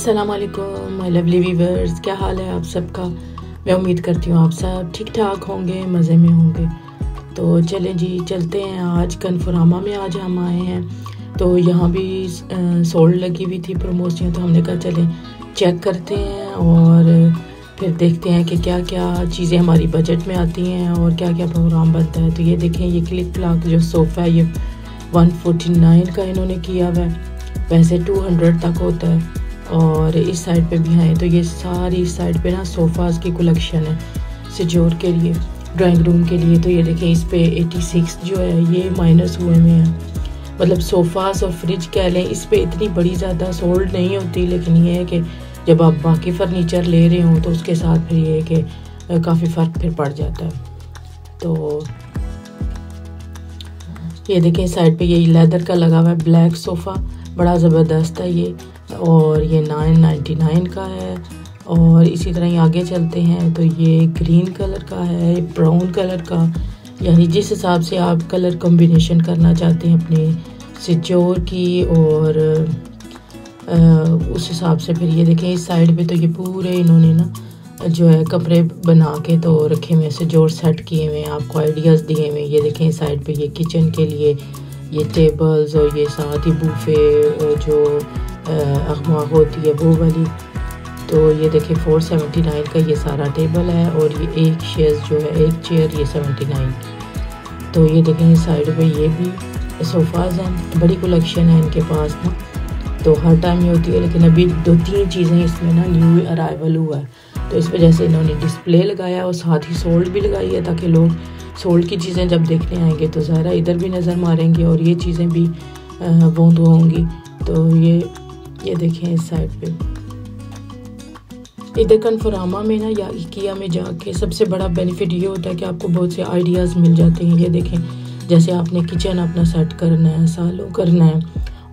अस्सलाम वालेकुम my lovely viewers, क्या हाल है आप सबका। मैं उम्मीद करती हूँ आप सब ठीक ठाक होंगे, मज़े में होंगे। तो चलें जी, चलते हैं। आज कन्फोरामा में आज हम आए हैं, तो यहाँ भी सोल्ड लगी हुई थी प्रमोशन, तो हमने कहा चलें चेक करते हैं और फिर देखते हैं कि क्या क्या चीज़ें हमारी बजट में आती हैं और क्या क्या प्रोग्राम बनता है। तो ये देखें, ये क्लिक क्लाक जो सोफ़ा है ये 149 का इन्होंने किया हुआ है, वैसे 200 तक होता है। और इस साइड पे भी हैं, तो ये सारी इस साइड पे ना सोफ़ाज़ की कलेक्शन है सिजोर के लिए, ड्राइंग रूम के लिए। तो ये देखें, इस पे 86 जो है ये माइनस हुए में है, मतलब सोफ़ाज़ और फ्रिज कह लें। इस पे इतनी बड़ी ज़्यादा सोल्ड नहीं होती, लेकिन ये है कि जब आप बाकी फ़र्नीचर ले रहे हो तो उसके साथ फिर ये है कि काफ़ी फ़र्क फिर पड़ जाता है। तो ये देखें, साइड पे ये लेदर का लगा हुआ है ब्लैक सोफ़ा, बड़ा ज़बरदस्त है ये, और ये 999 का है। और इसी तरह ही आगे चलते हैं तो ये ग्रीन कलर का है, ब्राउन कलर का, यानी जिस हिसाब से आप कलर कॉम्बिनेशन करना चाहते हैं अपने सिजोर की, और उस हिसाब से फिर ये देखें इस साइड पे तो ये पूरे इन्होंने ना जो है कमरे बना के तो रखे हुए, सिजोर सेट किए हुए हैं, आपको आइडियाज़ दिए हुए। ये देखें इस साइड पे ये किचन के लिए ये टेबल्स, और ये साथ ही बूफे जो अखबार होती है वो वाली। तो ये देखिए 479 का ये सारा टेबल है, और ये एक शेयर जो है एक चेयर ये 79। तो ये देखें इस साइड पे ये भी सोफ़ाज़ हैं, बड़ी कलेक्शन है इनके पास ना, तो हर टाइम ये होती है। लेकिन अभी 2-3 चीज़ें इसमें ना न्यू अराइवल हुआ है, तो इस वजह से इन्होंने डिस्प्ले लगाया और साथ ही सोल्ड भी लगाई है, ताकि लोग सोल्ड की चीज़ें जब देखने आएंगे तो ज़रा इधर भी नज़र मारेंगे और ये चीज़ें भी वो होंगी। तो ये देखें इस साइड पे, इधर कन्फोरामा में ना या इकिया में जाके सबसे बड़ा बेनिफिट ये होता है कि आपको बहुत से आइडियाज़ मिल जाते हैं। ये देखें, जैसे आपने किचन अपना सेट करना है, सालों करना है,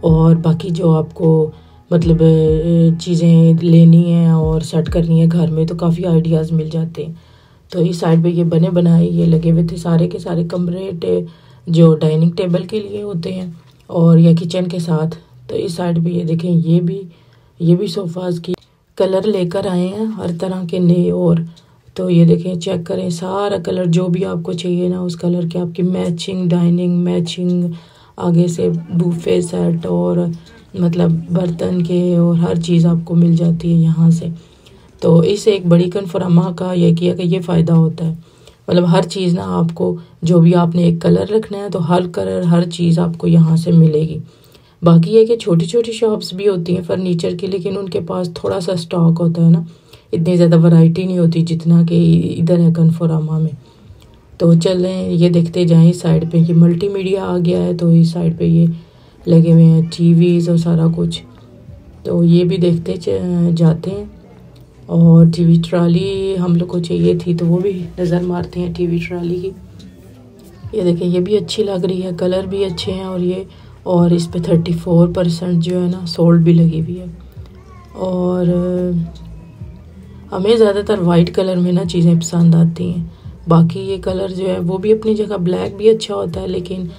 और बाकी जो आपको मतलब चीज़ें लेनी हैं और सेट करनी है घर में, तो काफ़ी आइडियाज़ मिल जाते हैं। तो इस साइड पे ये बने बनाए ये लगे हुए थे सारे के सारे कमरे जो डाइनिंग टेबल के लिए होते हैं और या किचन के साथ। तो इस साइड पे ये देखें, ये भी सोफ़ाज़ की कलर लेकर आए हैं हर तरह के नए। और तो ये देखें, चेक करें सारा कलर जो भी आपको चाहिए ना उस कलर के, आपकी मैचिंग डाइनिंग, मैचिंग आगे से बूफे सेट और मतलब बर्तन के, और हर चीज़ आपको मिल जाती है यहाँ से। तो इस एक बड़ी कन्फोरामा का ये किया कि ये फ़ायदा होता है, मतलब हर चीज़ ना आपको जो भी आपने एक कलर रखना है तो हर कलर हर चीज़ आपको यहाँ से मिलेगी। बाकी ये कि छोटी छोटी शॉप्स भी होती हैं फर्नीचर की, लेकिन उनके पास थोड़ा सा स्टॉक होता है ना, इतनी ज़्यादा वैरायटी नहीं होती जितना कि इधर है कन्फोरामा में। तो चलें ये देखते जाएं। इस साइड पे ये मल्टीमीडिया आ गया है, तो इस साइड पे ये लगे हुए हैं टीवीज़ और सारा कुछ, तो ये भी देखते जाते हैं। और टीवी ट्राली हम लोग को चाहिए थी, तो वो भी नज़र मारते हैं टीवी ट्राली की। ये देखें, ये भी अच्छी लग रही है, कलर भी अच्छे हैं, और इस पे 34% जो है ना सोल्ड भी लगी हुई है। और हमें ज़्यादातर वाइट कलर में ना चीज़ें पसंद आती हैं। बाकी ये कलर जो है वो भी अपनी जगह, ब्लैक भी अच्छा होता है, लेकिन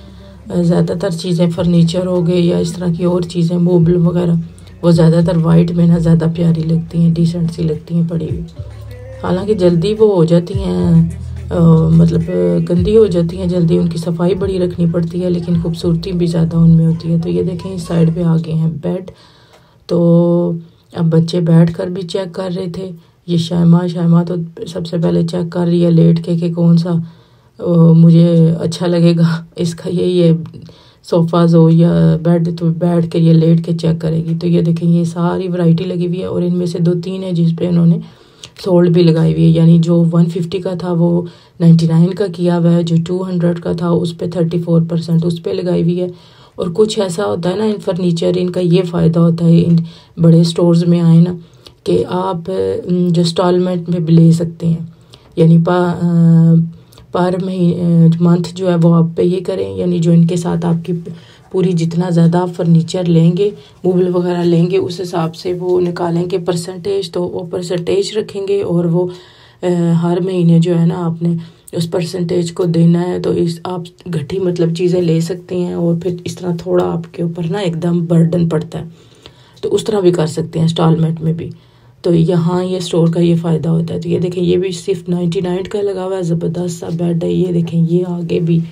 ज़्यादातर चीज़ें फर्नीचर हो गए या इस तरह की और चीज़ें मोबल वगैरह, वो ज़्यादातर वाइट में ना ज़्यादा प्यारी लगती हैं, डिसेंट सी लगती हैं पड़ी हुई। हालांकि जल्दी वो हो जाती हैं, मतलब गंदी हो जाती हैं जल्दी, उनकी सफाई बड़ी रखनी पड़ती है, लेकिन खूबसूरती भी ज़्यादा उनमें होती है। तो ये देखें इस साइड पे आ गए हैं बेड, तो अब बच्चे बैठ कर भी चेक कर रहे थे। ये शायमा तो सबसे पहले चेक कर रही है लेट के कौन सा मुझे अच्छा लगेगा इसका, ये सोफ़ाज़ हो या बेड, तो बैठ के ये लेट के चेक करेगी। तो ये देखें, ये सारी वैरायटी लगी हुई है, और इनमें से 2-3 है जिस पे इन्होंने सोल्ड भी लगाई हुई है, यानी जो 150 का था वो 99 का किया हुआ है, जो 200 का था उस पे 34% उस पे लगाई हुई है। और कुछ ऐसा होता है ना इन फर्नीचर, इनका ये फ़ायदा होता है इन बड़े स्टोर्स में आए ना, कि आप जो इंस्टॉलमेंट में भी ले सकते हैं, यानी पर मंथ जो है वो आप पे ये करें, यानी जो इनके साथ आपकी पूरी जितना ज़्यादा आप फर्नीचर लेंगे, मूवल वगैरह लेंगे, उस हिसाब से वो निकालेंगे परसेंटेज, तो वो परसेंटेज रखेंगे, और वो हर महीने जो है ना आपने उस परसेंटेज को देना है। तो इस आप घटी मतलब चीज़ें ले सकते हैं, और फिर इस तरह थोड़ा आपके ऊपर ना एकदम बर्डन पड़ता है। तो उस तरह भी कर सकते हैं इंस्टॉलमेंट में भी। तो यहाँ ये स्टोर का ये फ़ायदा होता है। तो ये देखें ये भी सिर्फ 99 का लगा हुआ है, ज़बरदस्त सा बेड है। ये देखें ये आगे भी,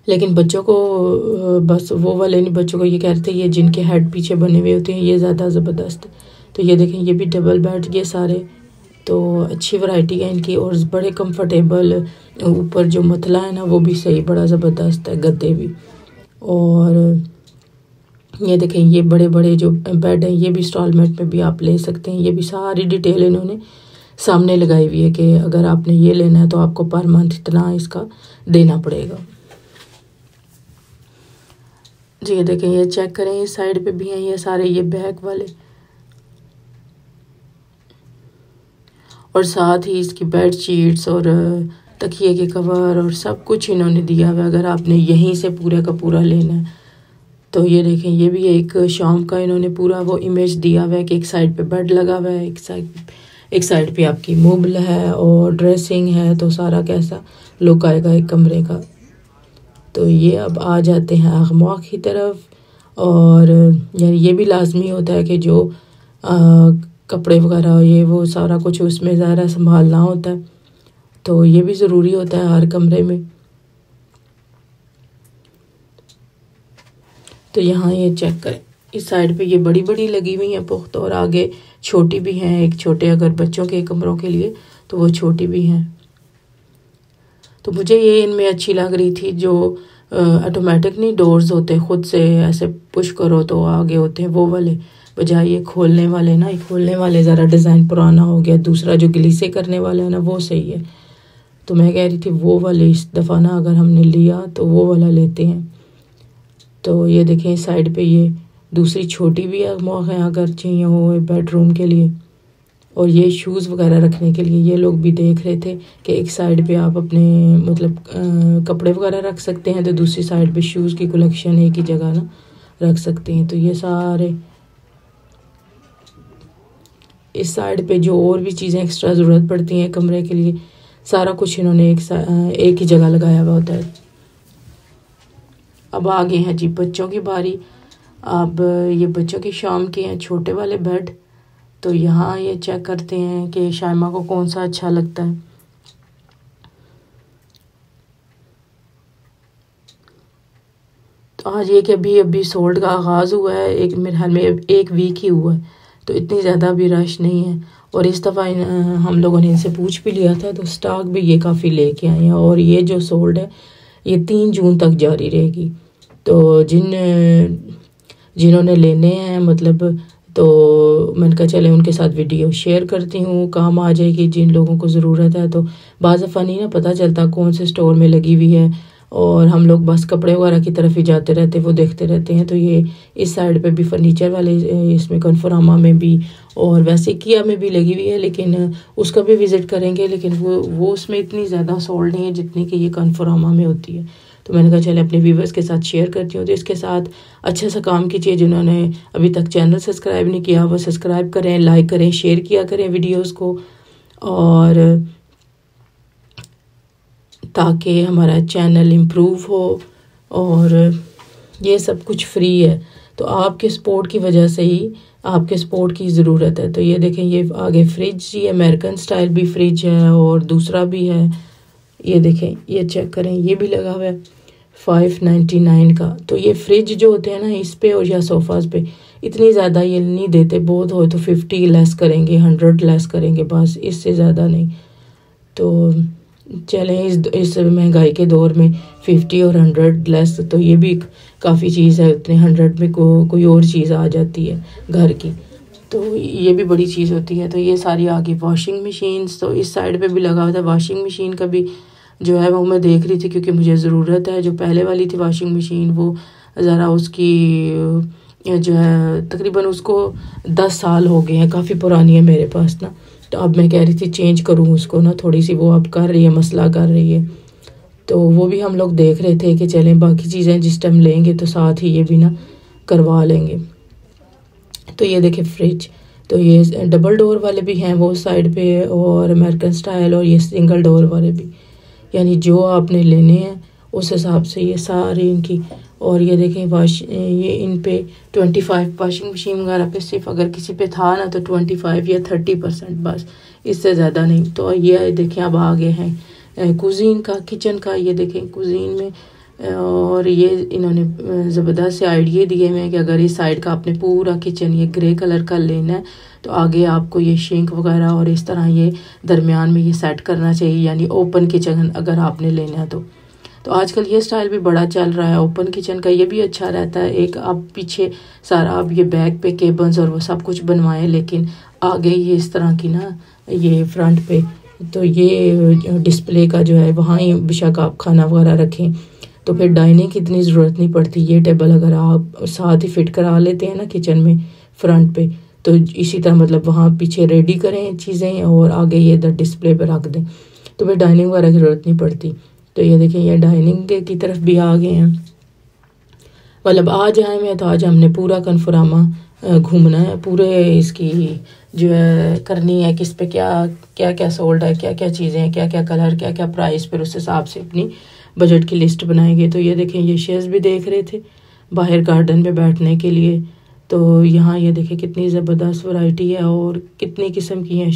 लेकिन बच्चों को बस वो वाले नहीं, बच्चों को ये कह रहे थे ये जिनके हेड पीछे बने हुए होते हैं ये ज़्यादा ज़बरदस्त है। तो ये देखें ये भी डबल बेड ये सारे, तो अच्छी वैरायटी है इनकी और बड़े कंफर्टेबल। ऊपर जो मतला है ना वो भी सही, बड़ा ज़बरदस्त है, गद्दे भी। और ये देखें ये बड़े बड़े जो बेड हैं ये भी इंस्टॉलमेंट में भी आप ले सकते हैं। ये भी सारी डिटेल इन्होंने सामने लगाई हुई है कि अगर आपने ये लेना है तो आपको पर मंथ इतना इसका देना पड़ेगा जी। ये देखें ये चेक करें, इस साइड पे भी हैं ये सारे ये बैक वाले, और साथ ही इसकी बेड शीट्स और तकिए के कवर और सब कुछ इन्होंने दिया हुआ है अगर आपने यहीं से पूरा का पूरा लेना है। तो ये देखें ये भी एक शाम का इन्होंने पूरा वो इमेज दिया हुआ है कि एक साइड पे बेड लगा हुआ है, एक साइड पे आपकी मुबल है और ड्रेसिंग है। तो सारा कैसा लुक आएगा एक कमरे का। तो ये अब आ जाते हैं अगमाक की तरफ। और यानी ये भी लाजमी होता है कि जो कपड़े वगैरह ये वो सारा कुछ उसमें ज़रा संभालना होता है, तो ये भी ज़रूरी होता है हर कमरे में। तो यहाँ ये चेक करें, इस साइड पे ये बड़ी बड़ी लगी हुई हैं पुख्त, और आगे छोटी भी हैं, एक छोटे अगर बच्चों के कमरों के लिए तो वो छोटी भी हैं। तो मुझे ये इनमें अच्छी लग रही थी, जो ऑटोमेटिक नहीं डोर्स होते खुद से ऐसे पुश करो तो आगे होते हैं वो वाले, बजाय ये खोलने वाले ना। ये खोलने वाले ज़रा डिज़ाइन पुराना हो गया, दूसरा जो गिलीसे करने वाला है ना वो सही है। तो मैं कह रही थी वो वाले इस दफ़ा ना अगर हमने लिया तो वो वाला लेते हैं। तो ये देखें इस साइड पे ये दूसरी छोटी भी अगमाक है अगर चाहिए हो बेडरूम के लिए, और ये शूज़ वगैरह रखने के लिए। ये लोग भी देख रहे थे कि एक साइड पे आप अपने मतलब कपड़े वगैरह रख सकते हैं, तो दूसरी साइड पे शूज़ की कलेक्शन एक ही जगह ना रख सकते हैं। तो ये सारे इस साइड पे जो और भी चीज़ें एक्स्ट्रा ज़रूरत पड़ती हैं कमरे के लिए, सारा कुछ इन्होंने एक ही जगह लगाया हुआ होता है। अब आ गए हैं जी बच्चों की बारी। अब ये बच्चों की शाम के हैं छोटे वाले बेड। तो यहाँ ये चेक करते हैं कि शाइमा को कौन सा अच्छा लगता है। तो आज ये कि अभी सोल्ड का आगाज़ हुआ है, एक मेरे ख्याल में 1 वीक ही हुआ है, तो इतनी ज़्यादा भी रश नहीं है। और इस दफ़ा हम लोगों ने इनसे पूछ भी लिया था, तो स्टॉक भी ये काफ़ी लेके आए हैं। और ये जो सोल्ड है ये 3 जून तक जारी रहेगी। तो जिन्होंने लेने हैं मतलब, तो मैंने कहा चले उनके साथ वीडियो शेयर करती हूँ, काम आ जाएगी जिन लोगों को ज़रूरत है। तो बाज़ दफ़ा नहीं ना पता चलता कौन से स्टोर में लगी हुई है, और हम लोग बस कपड़े वगैरह की तरफ ही जाते रहते, वो देखते रहते हैं। तो ये इस साइड पे भी फर्नीचर वाले, इसमें कन्फर्मा में भी और वैसे किया में भी लगी हुई है, लेकिन उसका भी विज़िट करेंगे। लेकिन वो उसमें इतनी ज़्यादा सोल्ड नहीं है जितनी कि ये कन्फर्मा में होती है। तो मैंने कहा चले अपने व्यूवर्स के साथ शेयर करती हूँ। तो इसके साथ अच्छा सा काम कीजिए, जिन्होंने अभी तक चैनल सब्सक्राइब नहीं किया वो सब्सक्राइब करें, लाइक करें, शेयर किया करें वीडियोस को, और ताकि हमारा चैनल इम्प्रूव हो। और ये सब कुछ फ्री है, तो आपके सपोर्ट की वजह से ही आपके सपोर्ट की ज़रूरत है। तो ये देखें ये आगे फ्रिज, ये अमेरिकन स्टाइल भी फ्रिज है और दूसरा भी है। ये देखें ये चेक करें, ये भी लगा हुआ है 599 का। तो ये फ्रिज जो होते हैं ना इस पे और या सोफ़ाज़ पे इतनी ज़्यादा ये नहीं देते, बहुत हो तो 50 लेस करेंगे, 100 लेस करेंगे, बस इससे ज़्यादा नहीं। तो चलें इस महंगाई के दौर में 50 और 100 लेस, तो ये भी काफ़ी चीज़ है। उतने 100 में कोई और चीज़ आ जाती है घर की, तो ये भी बड़ी चीज़ होती है। तो ये सारी आगे वॉशिंग मशीन्स, तो इस साइड पे भी लगा हुआ था। वॉशिंग मशीन का भी जो है वो मैं देख रही थी क्योंकि मुझे ज़रूरत है। जो पहले वाली थी वॉशिंग मशीन वो ज़रा उसकी जो है तकरीबन उसको 10 साल हो गए हैं, काफ़ी पुरानी है मेरे पास ना। तो अब मैं कह रही थी चेंज करूँ उसको ना, थोड़ी सी वो अब कर रही है, मसला कर रही है। तो वो भी हम लोग देख रहे थे कि चलें बाकी चीज़ें जिस टाइम लेंगे तो साथ ही ये भी ना करवा लेंगे। तो ये देखें फ्रिज, तो ये डबल डोर वाले भी हैं वो साइड पे, और अमेरिकन स्टाइल, और ये सिंगल डोर वाले भी। यानी जो आपने लेने हैं उस हिसाब से ये सारी इनकी। और ये देखें ये इन पे 25 वाशिंग मशीन वगैरह पे सिर्फ अगर किसी पे था ना तो 25 या 30%, बस इससे ज़्यादा नहीं। तो ये देखें अब आ गए हैं कुजीन का, किचन का। ये देखें कुजीन में और ये इन्होंने ज़बरदस्त से आइडिया दिए हुए हैं कि अगर इस साइड का आपने पूरा किचन ये ग्रे कलर का लेना है तो आगे आपको ये शिंक वगैरह और इस तरह ये दरमियान में ये सेट करना चाहिए, यानी ओपन किचन अगर आपने लेना है तो आजकल ये स्टाइल भी बड़ा चल रहा है ओपन किचन का। ये भी अच्छा रहता है। एक आप पीछे सारा आप ये बैक पे केबल्स और वो सब कुछ बनवाएं, लेकिन आगे ये इस तरह की ना ये फ्रंट पे तो ये डिस्प्ले का जो है वहाँ ही बेशक आप खाना वगैरह रखें, तो फिर डाइनिंग की इतनी ज़रूरत नहीं पड़ती। ये टेबल अगर आप साथ ही फिट करा लेते हैं ना किचन में फ्रंट पे, तो इसी तरह मतलब वहाँ पीछे रेडी करें चीज़ें और आगे ये इधर डिस्प्ले पे रख दें, तो फिर डाइनिंग वगैरह की ज़रूरत नहीं पड़ती। तो ये देखें ये डाइनिंग की तरफ भी आ गए हैं। मतलब आज आए हैं तो आज हमने पूरा कन्फर्मा घूमना है, पूरे इसकी जो है करनी है किस पे क्या क्या क्या सोल्ड है, क्या क्या चीज़ें हैं, क्या क्या कलर, क्या क्या प्राइस, फिर उस हिसाब से अपनी बजट की लिस्ट बनाएंगे। तो ये देखें ये शेयर्स भी देख रहे थे बाहर गार्डन में बैठने के लिए। तो यहाँ ये देखें कितनी ज़बरदस्त वैरायटी है और कितनी किस्म की हैं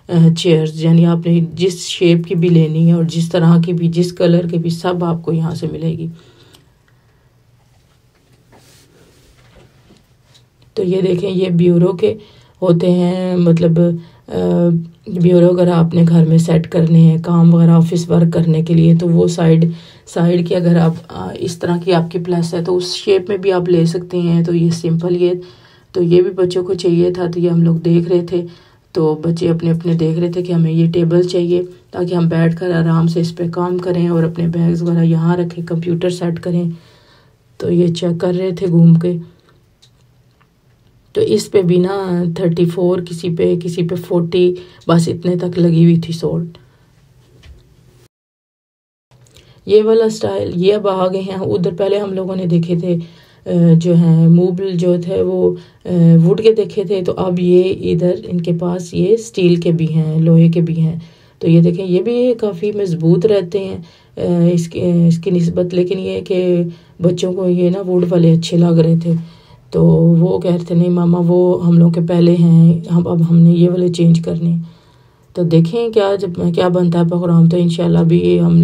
चेयर्स, यानी आपने जिस शेप की भी लेनी है और जिस तरह की भी, जिस कलर की भी, सब आपको यहाँ से मिलेगी। तो ये देखें ये ब्यूरो के होते हैं, मतलब ब्यूरो अगर आपने घर में सेट करने हैं काम वगैरह ऑफिस वर्क करने के लिए, तो वो साइड की अगर आप इस तरह की आपकी प्लस है तो उस शेप में भी आप ले सकते हैं। तो ये सिंपल तो ये भी बच्चों को चाहिए था, तो ये हम लोग देख रहे थे, तो बच्चे अपने अपने देख रहे थे कि हमें ये टेबल चाहिए ताकि हम बैठकर आराम से इस पर काम करें और अपने बैग्स वगैरह यहाँ रखें, कंप्यूटर सेट करें। तो ये चेक कर रहे थे घूम के, तो इस पे भी ना 34, किसी पे 40, बस इतने तक लगी हुई थी सोल्ड। ये वाला स्टाइल ये अब आ गए हैं। उधर पहले हम लोगों ने देखे थे जो है मूबल जो थे वो वुड के देखे थे, तो अब ये इधर इनके पास ये स्टील के भी हैं, लोहे के भी हैं। तो ये देखें ये भी काफ़ी मजबूत रहते हैं इसकी निस्बत, लेकिन ये कि बच्चों को ये ना वुड वाले अच्छे लग रहे थे, तो वो कह रहे थे नहीं मामा वो हम लोग के पहले हैं, अब हमने ये वाले चेंज करने। तो देखें क्या बनता है प्रोग्राम। तो इंशाल्लाह भी हम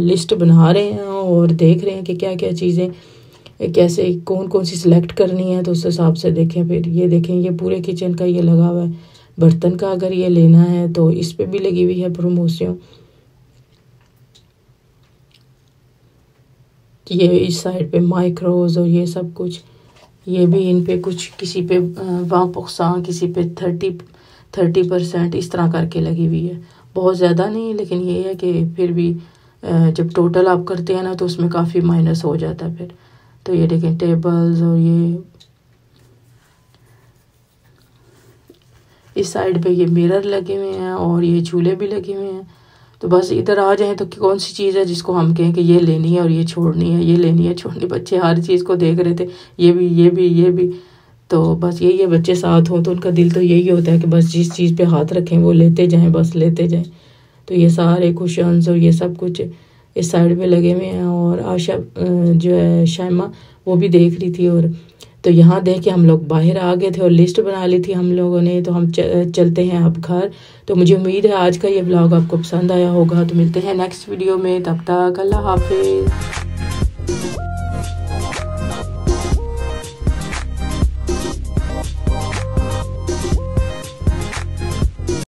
लिस्ट बना रहे हैं और देख रहे हैं कि क्या क्या चीज़ें कैसे कौन कौन सी सिलेक्ट करनी है, तो उस हिसाब से देखें। फिर ये देखें ये पूरे किचन का ये लगा हुआ है। बर्तन का अगर ये लेना है तो इस पे भी लगी हुई है प्रमोशन। ये इस साइड पे माइक्रोज और ये सब कुछ, ये भी इन पे कुछ किसी पे 20%, किसी पे 30% इस तरह करके लगी हुई है। बहुत ज़्यादा नहीं, लेकिन ये है कि फिर भी जब टोटल आप करते हैं ना तो उसमें काफ़ी माइनस हो जाता है फिर। तो ये देखें टेबल्स और ये इस साइड पे ये मिरर लगे हुए हैं और ये झूले भी लगे हुए हैं। तो बस इधर आ जाएं तो कौन सी चीज़ है जिसको हम कहें कि ये लेनी है और ये छोड़नी है, ये लेनी है छोड़नी। बच्चे हर चीज़ को देख रहे थे, ये भी। तो बस यही है, बच्चे साथ हों तो उनका दिल तो यही होता है कि बस जिस चीज़ पे हाथ रखें वो लेते जाएं, बस लेते जाएं। तो ये सारे कुशन्स और ये सब कुछ इस साइड पे लगे हुए हैं। और आशा जो है शाइमा वो भी देख रही थी। और तो यहाँ देख के हम लोग बाहर आ गए थे और लिस्ट बना ली थी हम लोगों ने। तो हम चलते हैं अब घर। तो मुझे उम्मीद है आज का ये व्लॉग आपको पसंद आया होगा। तो मिलते हैं नेक्स्ट वीडियो में, तब तक अल्लाह हाफिज़।